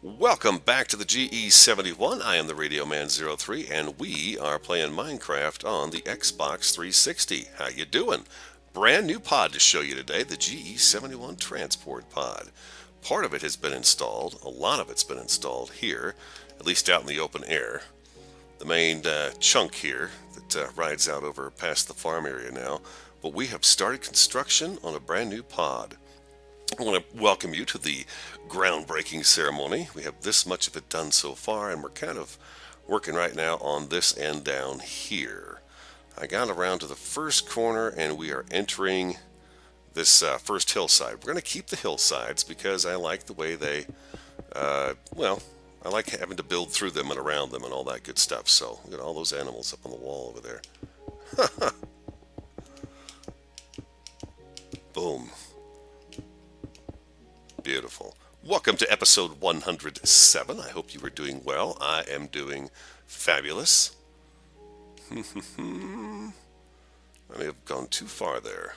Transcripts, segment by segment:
Welcome back to the GE-71. I am the RadioMan03, and we are playing Minecraft on the Xbox 360. How you doing? Brand new pod to show you today, the GE-71 Transport Pod. Part of it has been installed, a lot of it's been installed here, at least out in the open air. The main chunk here that rides out over past the farm area now, but we have started construction on a brand new pod. I want to welcome you to the groundbreaking ceremony. We have this much of it done so far, and we're kind of working right now on this end down here. I got around to the first corner, and we are entering this first hillside. We're going to keep the hillsides because I like the way they, well, I like having to build through them and around them and all that good stuff. So, look at all those animals up on the wall over there. Boom. Beautiful. Welcome to episode 107. I hope you are doing well. I am doing fabulous. I may have gone too far there.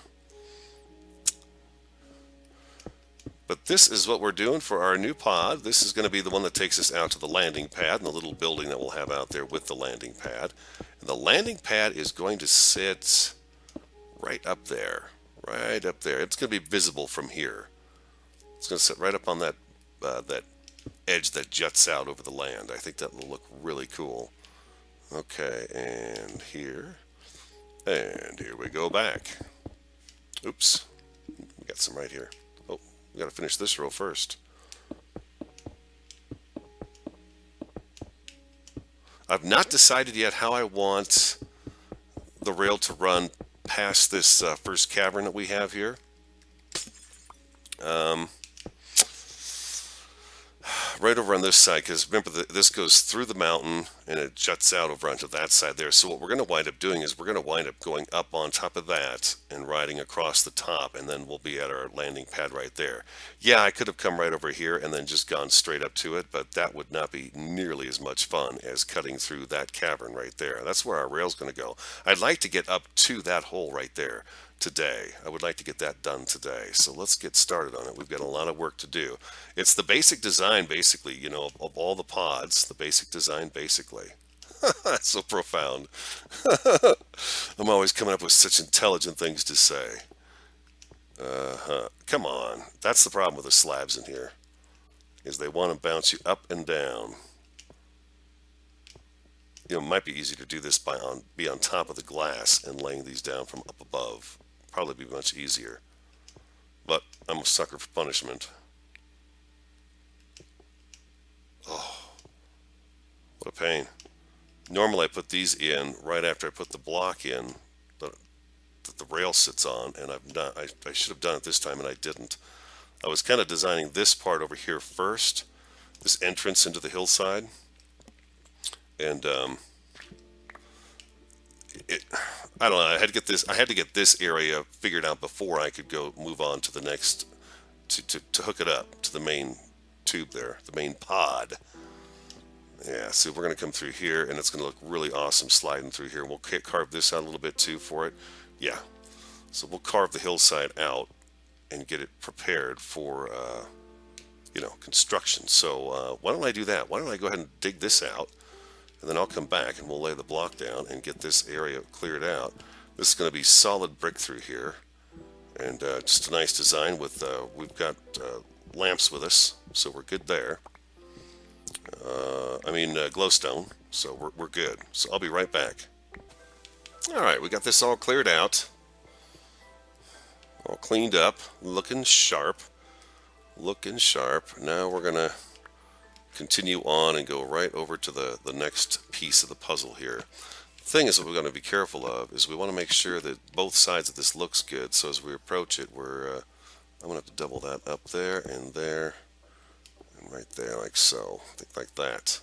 But this is what we're doing for our new pod. This is going to be the one that takes us out to the landing pad and the little building that we'll have out there with the landing pad. And the landing pad is going to sit right up there. Right up there. It's going to be visible from here. It's going to sit right up on that that edge that juts out over the land. I think that will look really cool. Okay, and here we go back. Oops, we got some right here. Oh, we got to finish this row first. I've not decided yet how I want the rail to run past this first cavern that we have here. Right over on this side, because remember this goes through the mountain and it juts out over onto that side there. So what we're going to wind up doing is we're going to wind up going up on top of that and riding across the top, and then we'll be at our landing pad right there. Yeah, I could have come right over here and then just gone straight up to it, but that would not be nearly as much fun as cutting through that cavern right there. That's where our rail's going to go. I'd like to get up to that hole right there today. I would like to get that done today. So let's get started on it. We've got a lot of work to do. It's the basic design, basically, of all the pods, the basic design, basically. That's so profound. I'm always coming up with such intelligent things to say. Come on. That's the problem with the slabs in here, is they want to bounce you up and down. It might be easy to do this be on top of the glass and laying these down from up above. Probably be much easier. But I'm a sucker for punishment. Oh, what a pain. Normally I put these in right after I put the block in that the rail sits on, and I should have done it this time and I didn't. I was kind of designing this part over here first, this entrance into the hillside, and I don't know. I had to get this area figured out before I could go move on to the next to hook it up to the main tube there, the main pod. Yeah, so we're going to come through here, and it's going to look really awesome sliding through here. We'll carve this out a little bit too for it. Yeah, so we'll carve the hillside out and get it prepared for construction. So why don't I do that? Why don't I go ahead and dig this out, and then I'll come back and we'll lay the block down and get this area cleared out. This is going to be solid brick through here, and just a nice design with we've got lamps with us, so we're good there. Glowstone, so we're good. So I'll be right back. All right, we got this all cleared out, all cleaned up, looking sharp. Now we're gonna continue on and go right over to the next piece of the puzzle here. The thing is, what we're going to be careful of is we want to make sure that both sides of this looks good. So as we approach it, I'm going to have to double that up there and right there, like so. I think like that.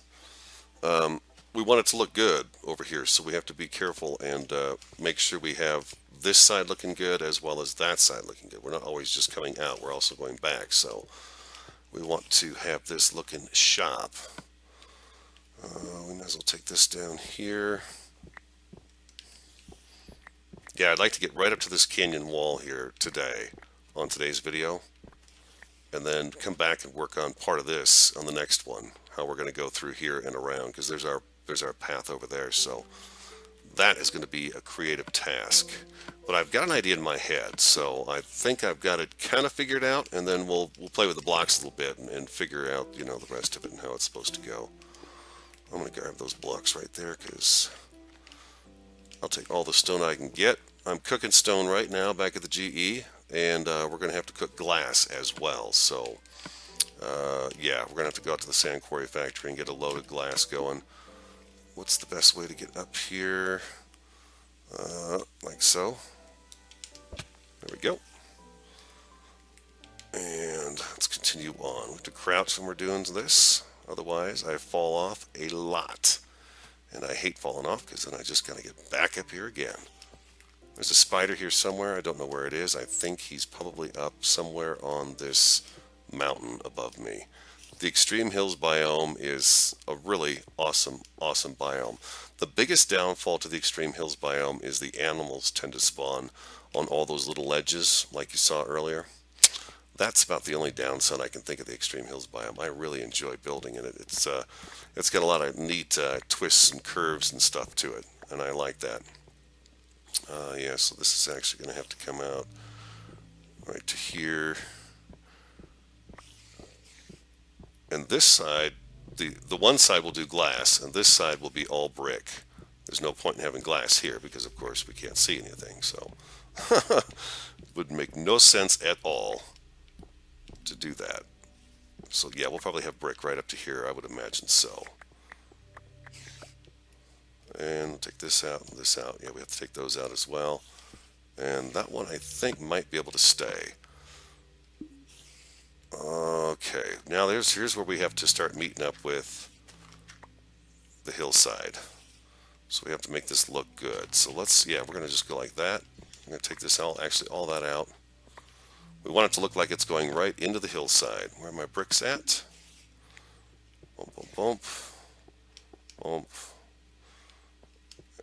We want it to look good over here, so we have to be careful and make sure we have this side looking good as well as that side looking good. We're not always just coming out, we're also going back, so we want to have this looking sharp. We might as well take this down here. Yeah, I'd like to get right up to this canyon wall here today on today's video. and then come back and work on part of this on the next one, how we're going to go through here and around, because there's our path over there. So that is going to be a creative task. But I've got an idea in my head, so I think I've got it kind of figured out, and then we'll play with the blocks a little bit and figure out, you know, the rest of it and how it's supposed to go. I'm going to grab those blocks right there because I'll take all the stone I can get. I'm cooking stone right now back at the GE, and we're going to have to cook glass as well. So yeah, we're going to have to go out to the sand quarry factory and get a load of glass going. What's the best way to get up here? Like so. There we go. And let's continue on. We have to crouch when we're doing this. Otherwise, I fall off a lot. And I hate falling off because then I just gotta get back up here again. There's a spider here somewhere. I don't know where it is. I think he's probably up somewhere on this mountain above me. The Extreme Hills biome is a really awesome biome. The biggest downfall to the Extreme Hills biome is the animals tend to spawn on all those little ledges like you saw earlier. That's about the only downside I can think of the Extreme Hills biome. I really enjoy building in it. It's got a lot of neat twists and curves and stuff to it, and I like that. Yeah, so this is actually going to have to come out right to here. And this side, the one side will do glass, and this side will be all brick. There's no point in having glass here because, of course, we can't see anything. So it would make no sense at all to do that. So yeah, we'll probably have brick right up to here, I would imagine so. And we'll take this out and this out. Yeah, we have to take those out as well. And that one I think might be able to stay. Okay, now here's where we have to start meeting up with the hillside. So we have to make this look good. So yeah, we're going to just go like that. I'm going to take this out, actually all that out. We want it to look like it's going right into the hillside. Where are my bricks at? Bump, bump, bump. Bump.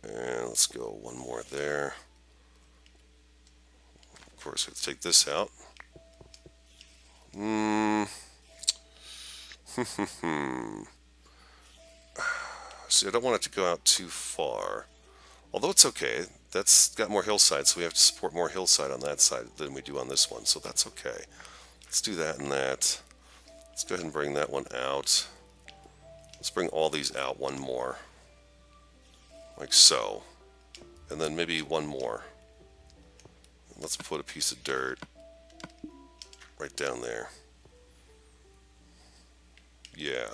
And let's go one more there. Of course, we have to take this out. See, I don't want it to go out too far. Although it's okay. That's got more hillside, so we have to support more hillside on that side than we do on this one, so that's okay. Let's do that and that. Let's go ahead and bring that one out. Let's bring all these out one more. Like so. And then maybe one more. Let's put a piece of dirt right down there. Yeah.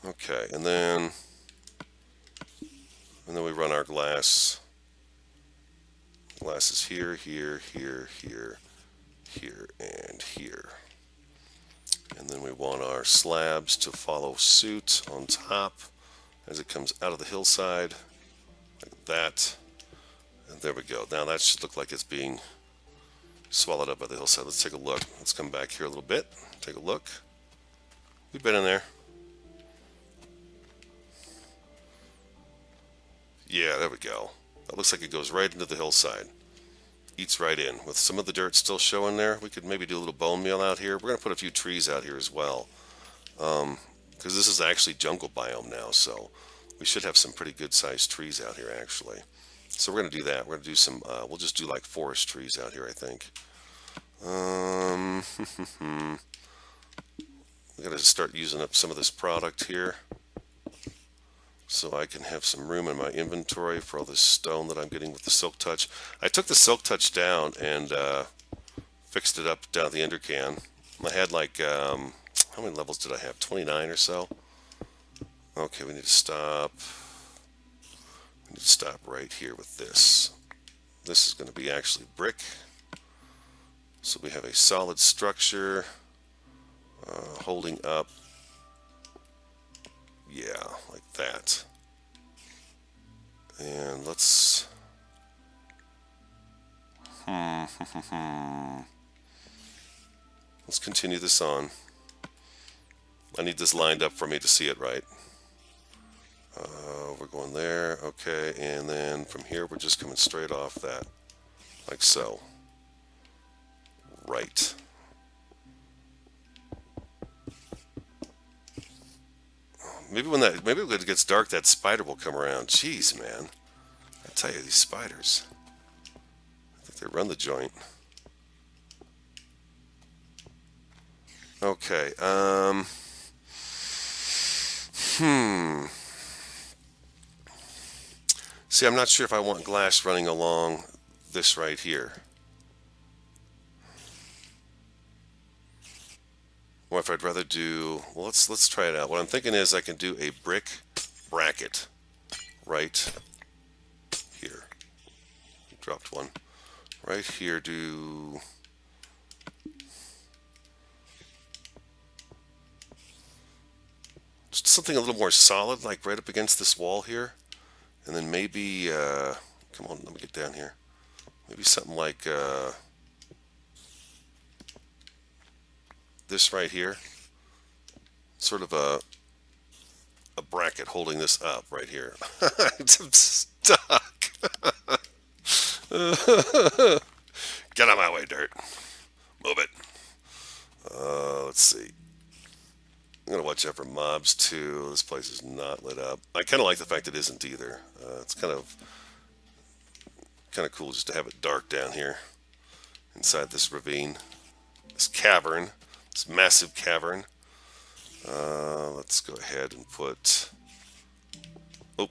Okay, and then we run our glass. Glass is here, here, here, here, here, and here. And then we want our slabs to follow suit on top as it comes out of the hillside, like that. And there we go. Now that should look like it's being swallowed up by the hillside. Let's take a look. Let's come back here a little bit. Take a look. We've been in there. Yeah, there we go. That looks like it goes right into the hillside. Eats right in. With some of the dirt still showing there, we could maybe do a little bone meal out here. We're going to put a few trees out here as well. Because this is actually jungle biome now, so we should have some pretty good sized trees out here actually. So we're going to do that. We're going to do some, we'll just do like forest trees out here, I think. We got to start using up some of this product here, so I can have some room in my inventory for all this stone that I'm getting with the Silk Touch. I took the Silk Touch down and fixed it up down at the Ender can. I had like, how many levels did I have? 29 or so? Okay, we need to stop. We need to stop right here with this. This is going to be actually brick. So we have a solid structure holding up. Yeah, like that. And let's let's continue this on. I need this lined up for me to see it right. We're going there, okay, and then from here we're just coming straight off that, like so. right. Maybe when it gets dark, that spider will come around. Jeez, man. I tell you, these spiders. I think they run the joint. Okay. See, I'm not sure if I want glass running along this right here, or if I'd rather do. Well, let's try it out. What I'm thinking is I can do a brick bracket right here. Dropped one. Right here. Do. Just something a little more solid, like right up against this wall here. And then maybe, come on, let me get down here. Maybe something like this right here. Sort of a bracket holding this up right here. I'm stuck. Get out of my way, dirt. Move it. Let's see. I'm going to watch out for mobs too. This place is not lit up. I kind of like the fact it isn't either. It's kind of cool just to have it dark down here inside this ravine, this cavern, this massive cavern. Let's go ahead and put. Oh,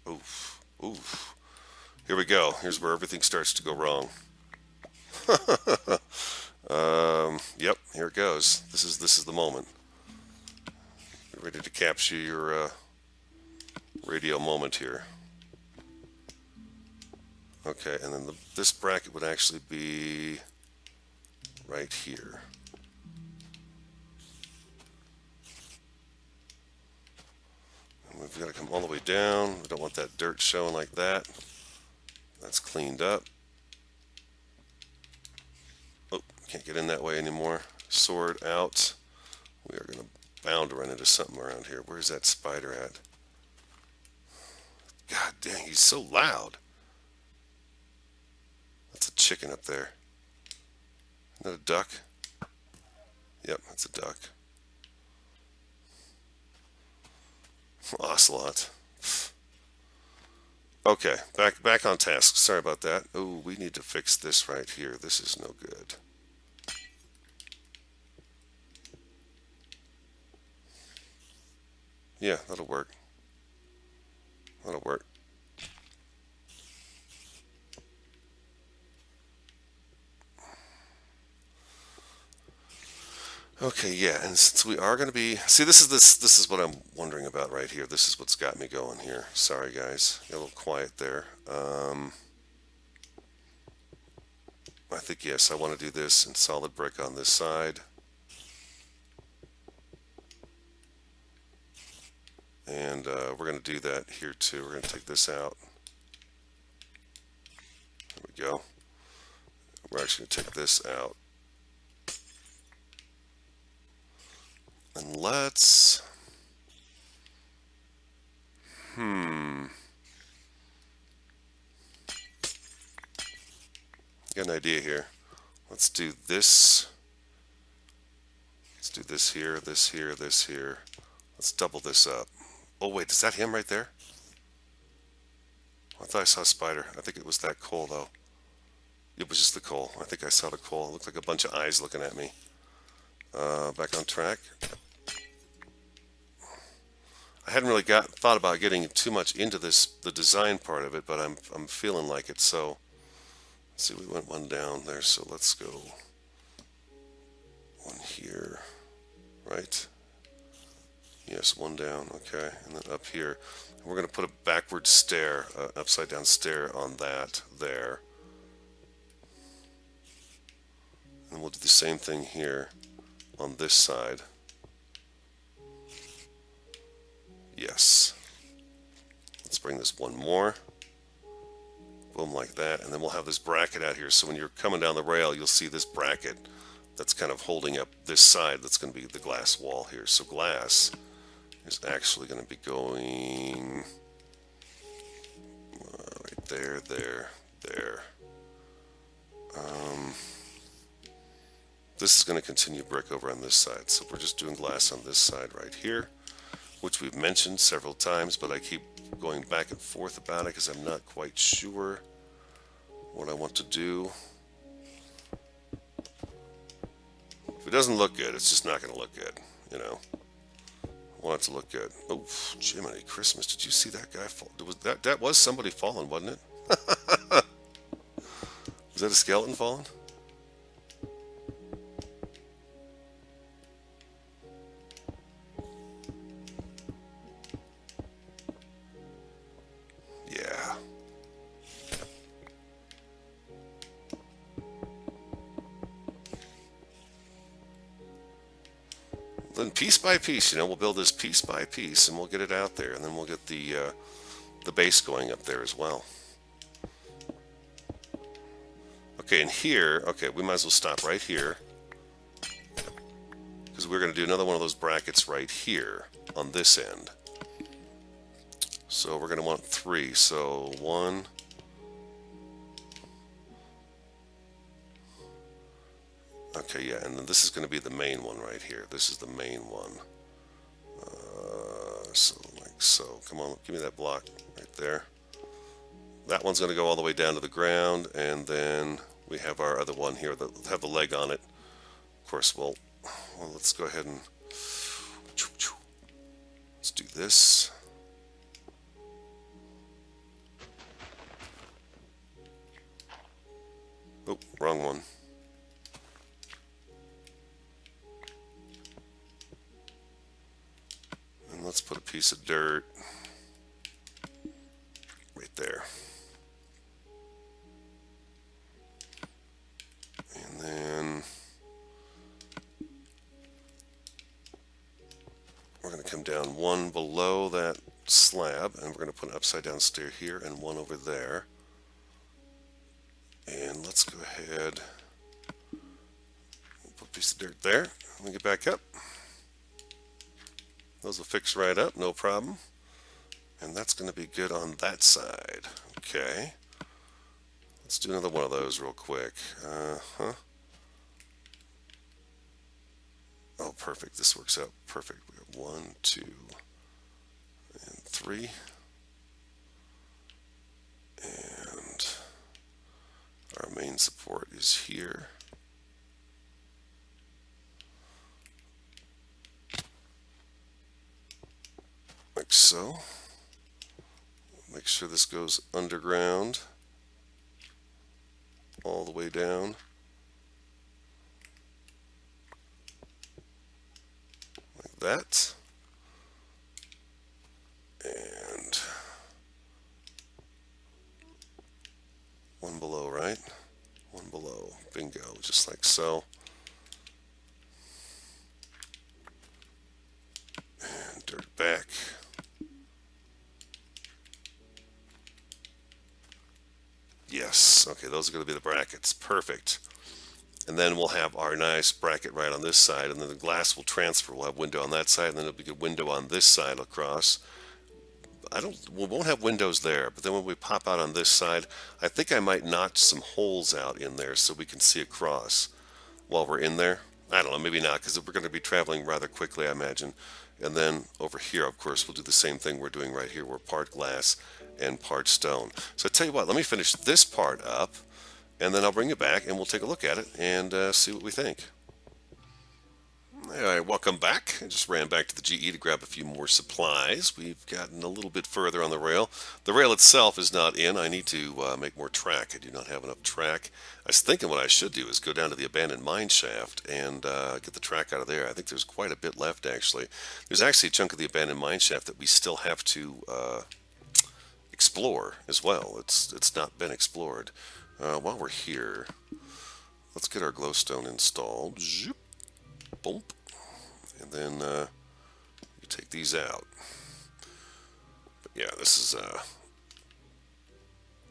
oof, oof. Here we go. Here's where everything starts to go wrong. Yep, here it goes. This is the moment. Get ready to capture your radio moment here. Okay, and then this bracket would actually be right here. And we've got to come all the way down. We don't want that dirt showing like that. That's cleaned up. Oh, can't get in that way anymore. Sword out. We are going to bound to run into something around here. Where's that spider at? God dang, he's so loud. That's a chicken up there. Isn't that a duck? Yep, that's a duck. Ocelot. Okay, back on task. Sorry about that. Oh, we need to fix this right here. This is no good. Yeah, that'll work. That'll work. Okay, yeah, and since we are going to be, see, this is what I'm wondering about right here. This is what's got me going here. Sorry, guys, got a little quiet there. I think yes, I want to do this in solid brick on this side, and we're going to do that here too. We're going to take this out. There we go. We're actually going to take this out. And let's, got an idea here. Let's do this. Let's do this here, this here, this here. Let's double this up. Oh wait, is that him right there? I thought I saw a spider. I think it was that coal though. It was just the coal. I think I saw the coal. It looked like a bunch of eyes looking at me. Back on track. I hadn't really thought about getting too much into the design part of it, but I'm feeling like it. So, let's see, we went one down there, so let's go one here, right? Yes, one down, okay, and then up here. We're going to put a backward stair, upside down stair on that there. And we'll do the same thing here on this side. Yes. Let's bring this one more. Boom, like that. And then we'll have this bracket out here. So when you're coming down the rail, you'll see this bracket that's kind of holding up this side. That's going to be the glass wall here. So glass is actually going to be going right there, there, there. This is going to continue brick over on this side. So we're just doing glass on this side right here, which we've mentioned several times, but I keep going back and forth about it because I'm not quite sure what I want to do. If it doesn't look good, it's just not going to look good, you know. I want it to look good. Oh, Jiminy Christmas, did you see that guy fall? That was somebody falling, wasn't it? Was that a skeleton falling? Yeah. Then piece by piece, you know, we'll build this piece by piece and we'll get it out there, and then we'll get the base going up there as well. Okay, and here, okay, we might as well stop right here because we're going to do another one of those brackets right here on this end. So we're going to want 3. So 1, okay, yeah, and then this is going to be the main one right here. This is the main one. So like so. Come on, give me that block right there. That one's going to go all the way down to the ground, and then we have our other one here that will have the leg on it. Of course, well, let's go ahead and let's do this. Oh, wrong one. And let's put a piece of dirt right there. And then we're going to come down one below that slab, and we're going to put an upside down stair here and one over there. And let's go ahead, put a piece of dirt there, and we get back up. Those will fix right up, no problem. And that's going to be good on that side. Okay. Let's do another one of those real quick. Oh, perfect. This works out perfect. We got 1, 2, and 3. And our main support is here. Like so. Make sure this goes underground all the way down. Like that. And one below, right? One below. Bingo. Just like so. And dirt back. Yes. Okay, those are going to be the brackets. Perfect. And then we'll have our nice bracket right on this side, and then the glass will transfer. We'll have window on that side, and then it'll be a window on this side across. We won't have windows there, but then when we pop out on this side, I think I might notch some holes out in there so we can see across while we're in there. I don't know, maybe not, because we're going to be traveling rather quickly, I imagine. And then over here, of course, we'll do the same thing we're doing right here. We're part glass and part stone. So I tell you what, let me finish this part up, and then I'll bring it back, and we'll take a look at it and see what we think. All right, welcome back. I just ran back to the GE to grab a few more supplies. We've gotten a little bit further on the rail. The rail itself is not in. I need to make more track. I do not have enough track. I was thinking what I should do is go down to the abandoned mine shaft and get the track out of there. I think there's quite a bit left, actually. There's actually a chunk of the abandoned mine shaft that we still have to explore as well. It's not been explored. While we're here, let's get our glowstone installed. Zoop, bump. And then you take these out. But yeah, this is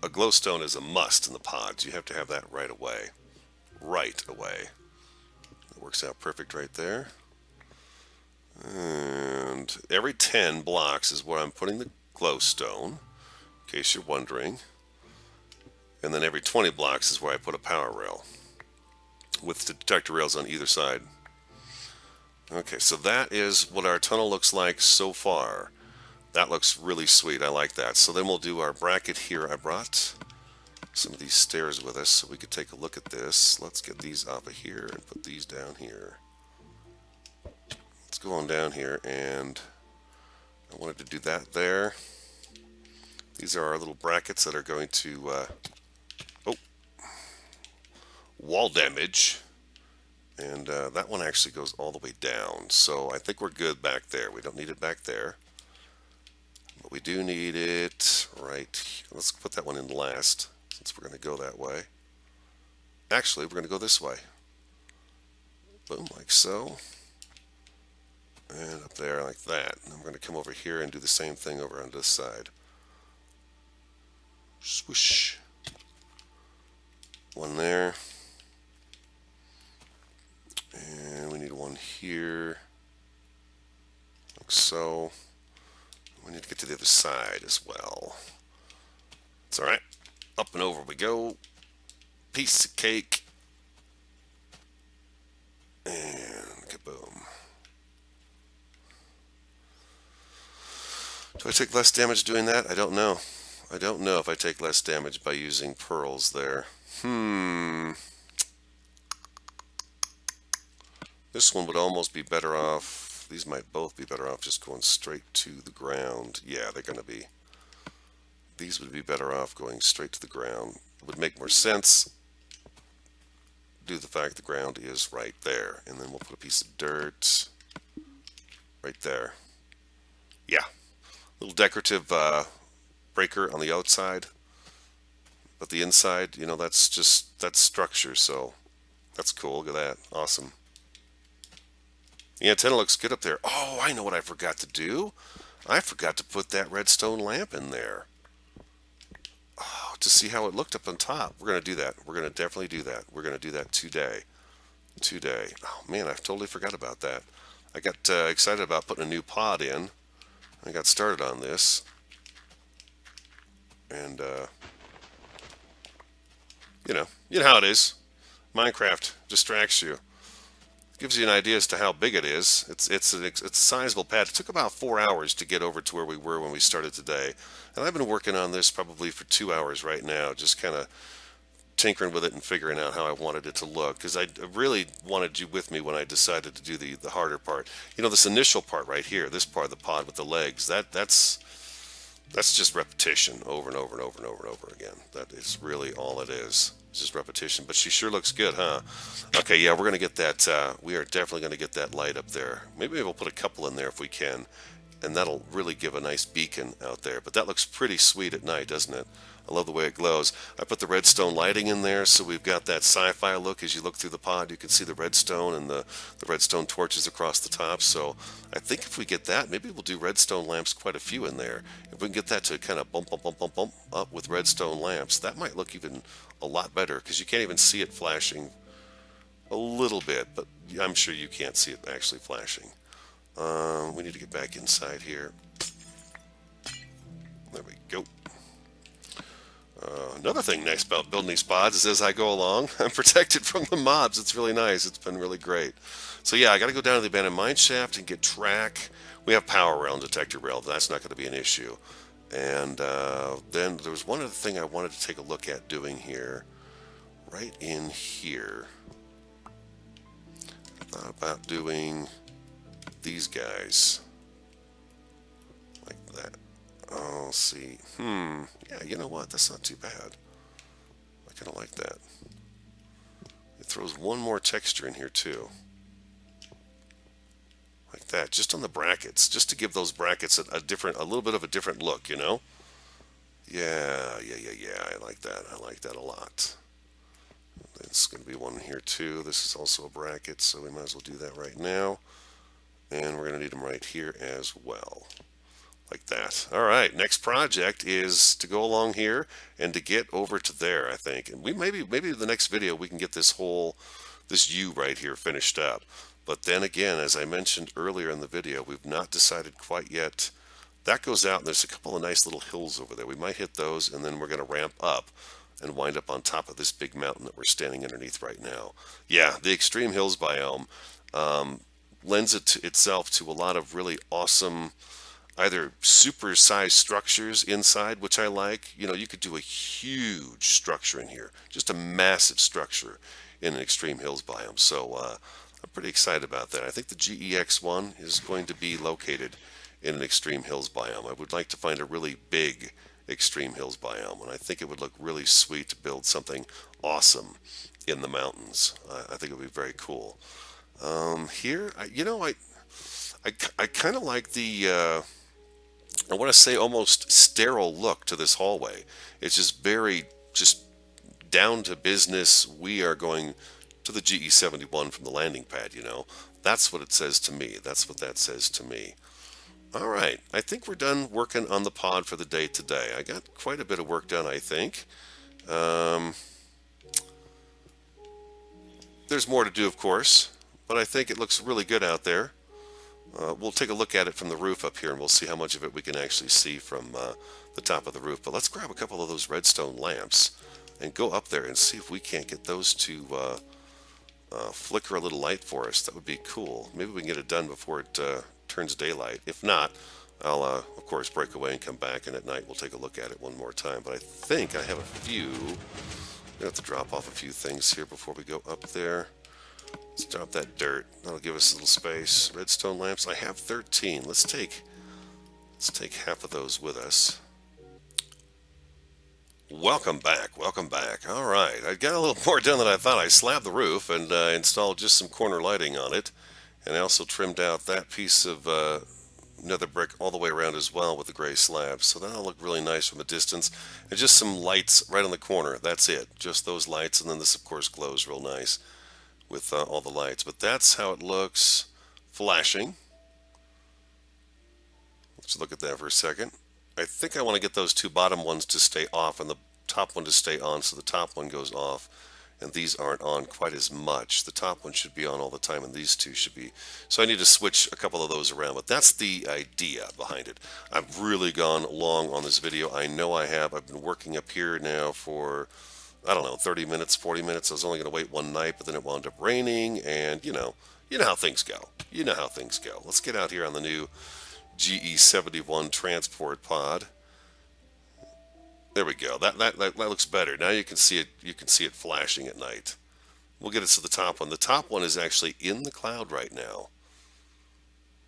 a glowstone is a must in the pods. You have to have that right away. Right away. It works out perfect right there. And every 10 blocks is where I'm putting the glowstone, in case you're wondering. And then every 20 blocks is where I put a power rail. with the detector rails on either side. Okay, so that is what our tunnel looks like so far. That looks really sweet. I like that. So then we'll do our bracket here. I brought some of these stairs with us so we could take a look at this. Let's get these off of here and put these down here. Let's go on down here, and I wanted to do that there. These are our little brackets that are going to wall damage. And that one actually goes all the way down. So I think we're good back there. We don't need it back there. But we do need it right here. Let's put that one in last, since we're going to go that way. Actually, we're going to go this way. Boom, like so. And up there like that. And I'm going to come over here and do the same thing over on this side. Swoosh. One there. And we need one here, like so. We need to get to the other side as well. It's alright. Up and over we go. Piece of cake. And kaboom. Do I take less damage doing that? I don't know. I don't know if I take less damage by using pearls there. This one would almost be better off. These might both be better off just going straight to the ground. Yeah, they're going to be. These would be better off going straight to the ground. It would make more sense due to the fact the ground is right there. And then we'll put a piece of dirt right there. Yeah, little decorative breaker on the outside. But the inside, you know, that's structure, so that's cool. Look at that. Awesome. The antenna looks good up there. Oh, I know what I forgot to do. I forgot to put that redstone lamp in there. Oh, to see how it looked up on top. We're going to do that. We're going to definitely do that. We're going to do that today. Today. Oh, man, I totally forgot about that. I got excited about putting a new pod in. I got started on this. And, you know how it is. Minecraft distracts you. Gives you an idea as to how big it is. It's a sizable pad. It took about 4 hours to get over to where we were when we started today. And I've been working on this probably for 2 hours right now, just kind of tinkering with it and figuring out how I wanted it to look, because I really wanted you with me when I decided to do the harder part. You know, this initial part right here, this part of the pod with the legs, that's just repetition over and over and over and over and over again. That is really all it is. It's just repetition. But she sure looks good, huh? Okay, yeah, we're going to get that. We are definitely going to get that light up there. Maybe we'll put a couple in there if we can. And that'll really give a nice beacon out there. But that looks pretty sweet at night, doesn't it? I love the way it glows. I put the redstone lighting in there, so we've got that sci-fi look. As you look through the pod, you can see the redstone and the redstone torches across the top. So I think if we get that, maybe we'll do redstone lamps, quite a few in there. If we can get that to kind of bump up with redstone lamps, that might look even a lot better, because you can't even see it flashing a little bit, but I'm sure you can't see it actually flashing. We need to get back inside here. There we go. Another thing nice about building these pods is as I go along, I'm protected from the mobs. It's really nice. It's been really great. So yeah, I got to go down to the abandoned mine shaft and get track. We have power rail and detector rail. That's not going to be an issue. And then there was one other thing I wanted to take a look at doing here. Right in here. I thought about doing these guys. Like that. Oh, let's see. Yeah, you know what? That's not too bad. I kind of like that. It throws one more texture in here too. Like that, just on the brackets, just to give those brackets a little bit of a different look, you know? Yeah, I like that. I like that a lot. There's going to be one here too. This is also a bracket, so we might as well do that right now. And we're going to need them right here as well. Like that. All right, next project is to go along here and to get over to there, I think. And we maybe the next video we can get this U right here finished up. But then again, as I mentioned earlier in the video, we've not decided quite yet. That goes out, and there's a couple of nice little hills over there. We might hit those, and then we're going to ramp up and wind up on top of this big mountain that we're standing underneath right now. Yeah, the extreme hills biome lends itself to a lot of really awesome either super-sized structures inside, which I like. You know, you could do a huge structure in here, just a massive structure in an extreme hills biome. So I'm pretty excited about that. I think the GEX-1 is going to be located in an extreme hills biome. I would like to find a really big extreme hills biome, and I think it would look really sweet to build something awesome in the mountains. I think it would be very cool. Here, I kind of like the I want to say almost sterile look to this hallway. It's just very just down to business. We are going to the GE-71 from the landing pad, you know. That's what it says to me. That's what that says to me. All right, I think we're done working on the pod for the day today. I got quite a bit of work done, I think. There's more to do, of course, but I think it looks really good out there. We'll take a look at it from the roof up here, and we'll see how much of it we can actually see from the top of the roof. But let's grab a couple of those redstone lamps and go up there and see if we can't get those to flicker a little light for us. That would be cool. Maybe we can get it done before it turns daylight. If not, I'll, of course, break away and come back, and at night we'll take a look at it one more time. But I think I have a few. I'm going to have to drop off a few things here before we go up there. Let's drop that dirt. That'll give us a little space. Redstone lamps. I have 13. Let's take half of those with us. Welcome back. Welcome back. All right. I got a little more done than I thought. I slabbed the roof and installed just some corner lighting on it. And I also trimmed out that piece of nether brick all the way around as well with the gray slab. So that'll look really nice from a distance. And just some lights right on the corner. That's it. Just those lights. And then this, of course, glows real nice with all the lights. But that's how it looks flashing. Let's look at that for a second. I think I want to get those two bottom ones to stay off and the top one to stay on, so the top one goes off and these aren't on quite as much. The top one should be on all the time and these two should be. So I need to switch a couple of those around, but that's the idea behind it. I've really gone long on this video. I know I have. I've been working up here now for, I don't know, 30 minutes, 40 minutes. I was only going to wait one night, but then it wound up raining, and you know how things go. You know how things go. Let's get out here on the new GE-71 transport pod. There we go. That looks better. Now you can see it. You can see it flashing at night. We'll get it to the top one. The top one is actually in the cloud right now,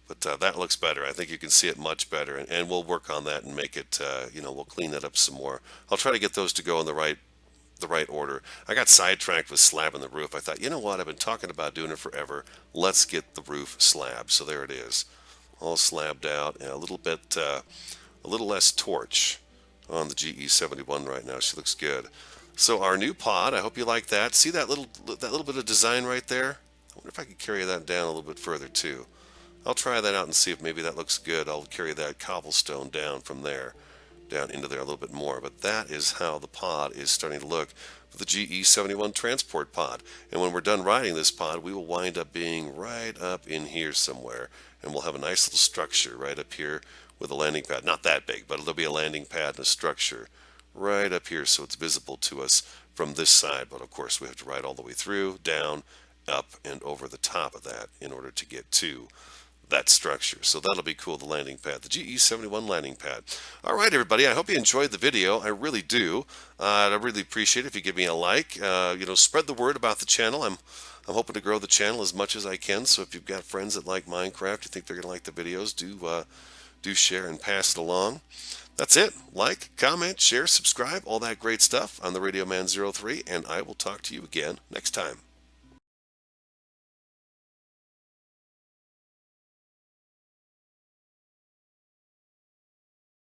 but that looks better. I think you can see it much better, and we'll work on that and make it. We'll clean that up some more. I'll try to get those to go in the right order. I got sidetracked with slabbing the roof. I thought, you know what? I've been talking about doing it forever. Let's get the roof slabbed. So there it is, all slabbed out, and a little less torch on the GE-71 right now. She looks good. So our new pod, I hope you like that. See that little bit of design right there? I wonder if I could carry that down a little bit further too. I'll try that out and see if maybe that looks good. I'll carry that cobblestone down from there, down into there a little bit more. But that is how the pod is starting to look for the GE-71 transport pod. And when we're done riding this pod, we will wind up being right up in here somewhere. And we'll have a nice little structure right up here with a landing pad. Not that big, but there'll be a landing pad and a structure right up here so it's visible to us from this side. But of course we have to ride all the way through, down, up, and over the top of that in order to get to that structure. So that'll be cool, the landing pad, the GE-71 landing pad. All right, everybody, I hope you enjoyed the video. I really do. I'd really appreciate it if you give me a like. Spread the word about the channel. I'm hoping to grow the channel as much as I can. So if you've got friends that like Minecraft, you think they're going to like the videos, do share and pass it along. That's it. Like, comment, share, subscribe, all that great stuff. I'm the Radio Man 03, and I will talk to you again next time.